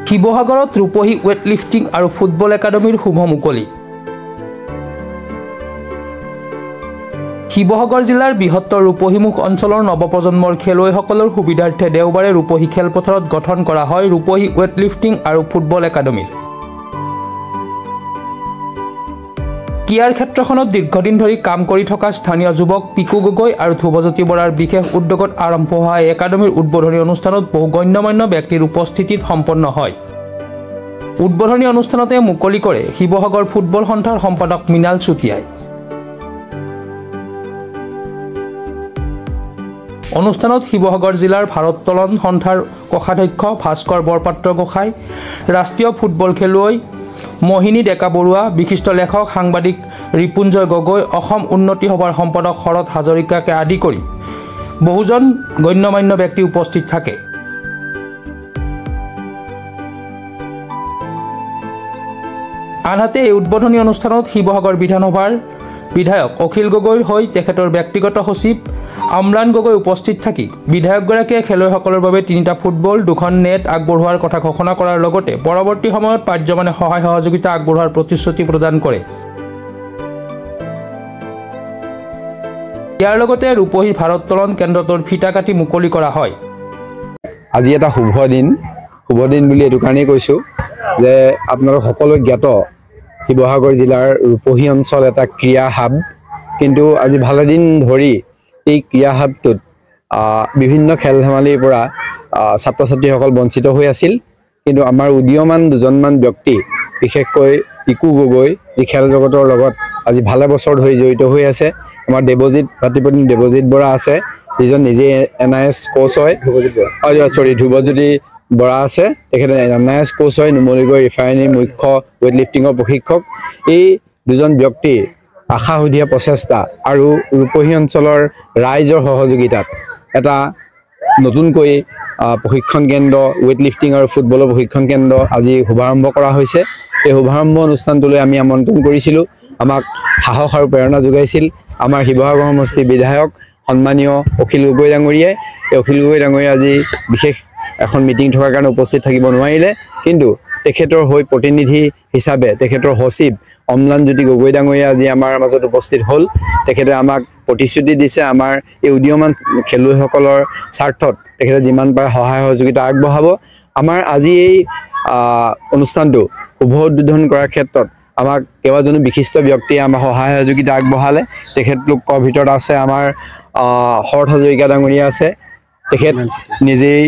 শিৱসাগৰত ৰূপহী ৱেইটলিফটিং আৰু ফুটবল একাডেমীৰ শুভ মুকলি। শিৱসাগৰ জিলাৰ বৃহত্তৰ ৰূপহীমুখ অঞ্চলৰ নৱপ্ৰজন্মৰ খেলুৱৈসকলৰ সুবিধাৰ্থে দেওবাৰে ৰূপহী খেলপথাৰত গঠন কৰা হয় ৰূপহী ৱেইটলিফটিং আৰু ফুটবল একাডেমীৰ। ক্ৰীড়াৰ ক্ষেত্ৰখনত দীৰ্ঘদিন ধৰি কাম কৰি থকা স্থানীয় যুৱক পিকু গগৈ আৰু ধ্ৰুৱজ্যোতি বৰাৰ বিশেষ উদ্যোগত আৰম্ভ হোৱা এই একাডেমীৰ উদ্বোধনী অনুষ্ঠানত বহু গণ্যমান্য ব্যক্তিৰ উপস্থিতিত সম্পন্ন হয়। উদ্বোধনী অনুষ্ঠানতে মুকলি কৰে শিৱসাগৰ ফুটবল সন্থাৰ সম্পাদক মৃণাল চুতীয়াই। অনুষ্ঠানত শিৱসাগৰ জিলাৰ ভাৰোত্তোলন সন্থাৰ কোষাধ্যক্ষ ভাস্কৰ বৰপাত্ৰ গোসাঁই, ৰাষ্ট্ৰীয় ফুটবল খেলুৱৈ মোহিনী ডেকা বৰুৱা, বিশিষ্ট লেখক সাংবাদিক ৰিপুঞ্জয় গগৈ, অসম উন্নতি সভাৰ সম্পাদক শৰৎ হাজৰিকাকে আদি কৰি বহুজন গণ্যমান্য ব্যক্তি উপস্থিত থাকে। আনহাতে এই উদ্বোধনী অনুষ্ঠানত শিৱসাগৰ বিধানসভাৰ বিধায়ক অখিল গগৈৰ হৈ তেখেতৰ ব্যক্তিগত সচিব অম্লান গগৈ উপস্থিত থাকি বিধায়কগৰাকীয়ে খেলুৱৈসকলৰ বাবে 3টা ফুটবল 2খন নেট আগবঢ়োৱাৰ কথা ঘোষণা কৰাৰ লগতে পৰৱৰ্তী সময়ত পাৰ্যমানে সহায় সহযোগিতা আগবঢ়োৱাৰ প্ৰতিশ্ৰুতি প্ৰদান কৰে। ইয়াৰ লগতে ৰূপহী ভাৰোত্তোলন কেন্দ্ৰটোৰ ফিটা কাটি মুকলি কৰা হয়। আজি এটা শুভ দিন বুলি এইটো কাৰণেই কৈছোঁ যে আপোনালোক সকলোৱে জ্ঞাত শিৱসাগৰ জিলাৰ ৰূপহী অঞ্চল এটা ক্ৰীড়া হাব, কিন্তু আজি ভালেদিন ধৰি এই ক্ৰীড়া হাবটোত বিভিন্ন খেল ধেমালিৰ পৰা ছাত্ৰ ছাত্ৰীসকল বঞ্চিত হৈ আছিল। কিন্তু আমাৰ উদীয়মান দুজনমান ব্যক্তি, বিশেষকৈ পিকু গগৈ যি খেল জগতৰ লগত আজি ভালে বছৰ ধৰি জড়িত হৈ আছে, আমাৰ ভাতৃপত্নী দেৱজিৎ বৰা আছে যিজন নিজে NIS কোচ হয়, ধ্ৰুৱজ্যোতি বৰা আছে, তেখেতে NIS কোচ হয়, নুমলীগড় ৰিফাইনেৰীৰ মুখ্য ৱেইটলিফটিঙৰ প্ৰশিক্ষক। এই দুজন ব্যক্তিৰ আশাসুধীয়া প্ৰচেষ্টা আৰু ৰূপহী অঞ্চলৰ ৰাইজৰ সহযোগিতাত এটা নতুনকৈ প্ৰশিক্ষণ কেন্দ্ৰ, ৱেইটলিফটিং আৰু ফুটবলৰ প্ৰশিক্ষণ কেন্দ্ৰ আজি শুভাৰম্ভ কৰা হৈছে। এই শুভাৰম্ভ অনুষ্ঠানটোলৈ আমি আমন্ত্ৰণ কৰিছিলোঁ। আমাক সাহস আৰু প্ৰেৰণা যোগাইছিল আমাৰ শিৱসাগৰ সমষ্টিৰ বিধায়ক সন্মানীয় অখিল গগৈ ডাঙৰীয়াই। এই অখিল গগৈ ডাঙৰীয়া আজি বিশেষ এখন মিটিং থকাৰ কাৰণে উপস্থিত থাকিব নোৱাৰিলে, কিন্তু তেখেতৰ হৈ প্ৰতিনিধি হিচাপে তেখেতৰ সচিব অম্লানজ্যোতি গগৈ ডাঙৰীয়া আজি আমাৰ মাজত উপস্থিত হ'ল। তেখেতে আমাক প্ৰতিশ্ৰুতি দিছে আমাৰ এই উদীয়মান খেলুৱৈসকলৰ স্বাৰ্থত তেখেতে যিমান পাৰে সহায় সহযোগিতা আগবঢ়াব। আমাৰ আজি এই অনুষ্ঠানটো শুভ উদ্বোধন কৰাৰ ক্ষেত্ৰত আমাক কেইবাজনো বিশিষ্ট ব্যক্তিয়ে আমাৰ সহায় সহযোগিতা আগবঢ়ালে। তেখেতলোকৰ ভিতৰত আছে আমাৰ শৰৎ হাজৰিকা ডাঙৰীয়া আছে, তেখেত নিজেই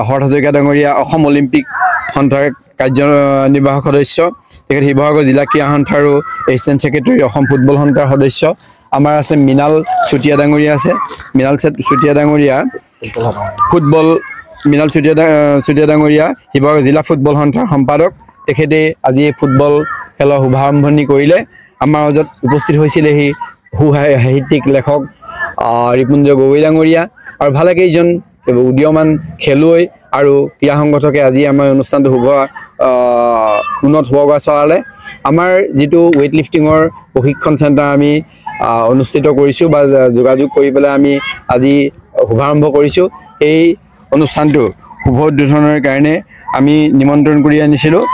শৰৎ হাজৰিকা ডাঙৰীয়া অসম অলিম্পিক সন্থাৰ কাৰ্যনিৰ্বাহক সদস্য, তেখেত শিৱসাগৰ জিলা ক্ৰীড়া সন্থাৰো এছিষ্টেণ্ট ছেক্ৰেটাৰী, অসম ফুটবল সন্থাৰ সদস্য। আমাৰ আছে মৃণাল চুতীয়া ডাঙৰীয়া আছে, মৃণাল চুতীয়া ডাঙৰীয়া শিৱসাগৰ জিলা ফুটবল সন্থাৰ সম্পাদক। তেখেতে আজি ফুটবল খেলৰ শুভাৰম্ভণি কৰিলে। আমাৰ মাজত উপস্থিত হৈছিলেহি সাহিত্যিক লেখক ৰিপুঞ্জয় গগৈ ডাঙৰীয়া আৰু ভালেকেইজন উদীয়মান খেলুৱৈ আৰু ক্ৰীড়া সংগঠকে আজি আমাৰ অনুষ্ঠানটো উন্নত হোৱা চলালে। আমাৰ যিটো ৱেইটলিফটিঙৰ প্ৰশিক্ষণ চেণ্টাৰ আমি অনুষ্ঠিত কৰিছোঁ বা যোগাযোগ কৰি পেলাই আমি আজি শুভাৰম্ভ কৰিছোঁ, এই অনুষ্ঠানটো শুভ উদ্বোধনৰ কাৰণে আমি নিমন্ত্ৰণ কৰি আনিছিলোঁ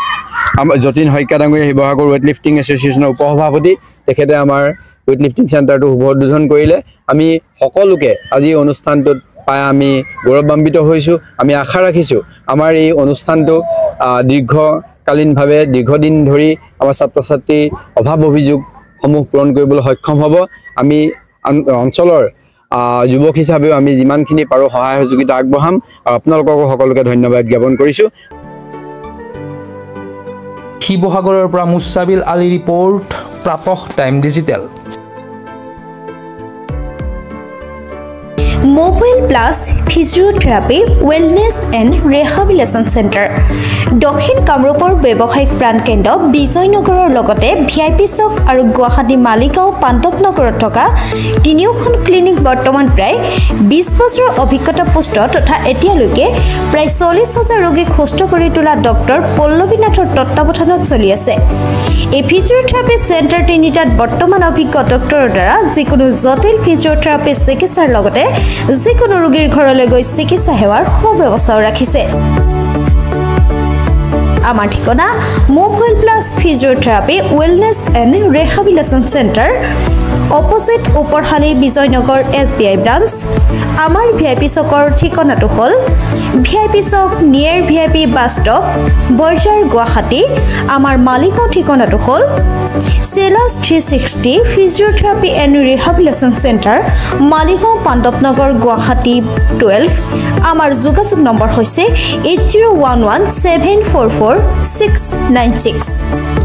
আমাৰ যতীন শইকীয়া ডাঙৰীয়া, শিৱসাগৰ ৱেইটলিফটিং এছ'চিয়েশ্যনৰ উপসভাপতি। তেখেতে আমাৰ ৱেইটলিফটিং চেণ্টাৰটো শুভ উদ্বোধন কৰিলে। আমি সকলোকে আজি অনুষ্ঠানটোত পাই আমি গৌৰৱান্বিত হৈছোঁ। আমি আশা ৰাখিছোঁ আমাৰ এই অনুষ্ঠানটো দীৰ্ঘদিন ধৰি আমাৰ ছাত্ৰ ছাত্ৰীৰ অভাৱ অভিযোগসমূহ পূৰণ কৰিবলৈ সক্ষম হ'ব। আমি অঞ্চলৰ যুৱক হিচাপেও আমি যিমানখিনি পাৰোঁ সহায় সহযোগিতা আগবঢ়াম আৰু আপোনালোককো সকলোকে ধন্যবাদ জ্ঞাপন কৰিছোঁ। শিৱসাগৰৰ পৰা Musabil Ali report, Pratah time digital. Mobile plus physiotherapy wellness and rehabilitation centre, দক্ষিণ কামৰূপৰ ব্যৱসায়িক প্ৰাণকেন্দ্ৰ বিজয়নগৰৰ লগতে VIP চক আৰু গুৱাহাটী মালিগাঁও পাণ্ডৱনগৰত থকা 3খন ক্লিনিক বৰ্তমান প্ৰায় 20 বছৰৰ অভিজ্ঞতা পুষ্ট তথা এতিয়ালৈকে প্ৰায় 40,000 ৰোগীক সুস্থ কৰি তোলা ডক্টৰ পল্লৱী নাথৰ তত্ত্বাৱধানত চলি আছে। এই ফিজিঅ'থেৰাপি চেণ্টাৰ 3টাত বৰ্তমান অভিজ্ঞ ডক্টৰৰ দ্বাৰা যিকোনো জটিল ফিজিঅ'থেৰাপি চিকিৎসাৰ লগতে যিকোনো ৰোগীৰ ঘৰলৈ গৈ চিকিৎসা সেৱাৰ সুব্যৱস্থাও ৰাখিছে। আমাৰ ঠিকনা move well plus physiotherapy wellness and rehabilitation centre opposite Uparhali Bijoynagar SBI branch আমাৰ VIP চকৰ ঠিকনাটো হ'ল VIP চক near VIP bus stop Borjhar Guwahati আমাৰ মালিকৰ ঠিকনাটো হ'ল Celas 360 physiotherapy and rehabilitation centre Maligaon Pandavnagar Guwahati 12 আমাৰ যোগাযোগ নম্বৰ হৈছে 8011744696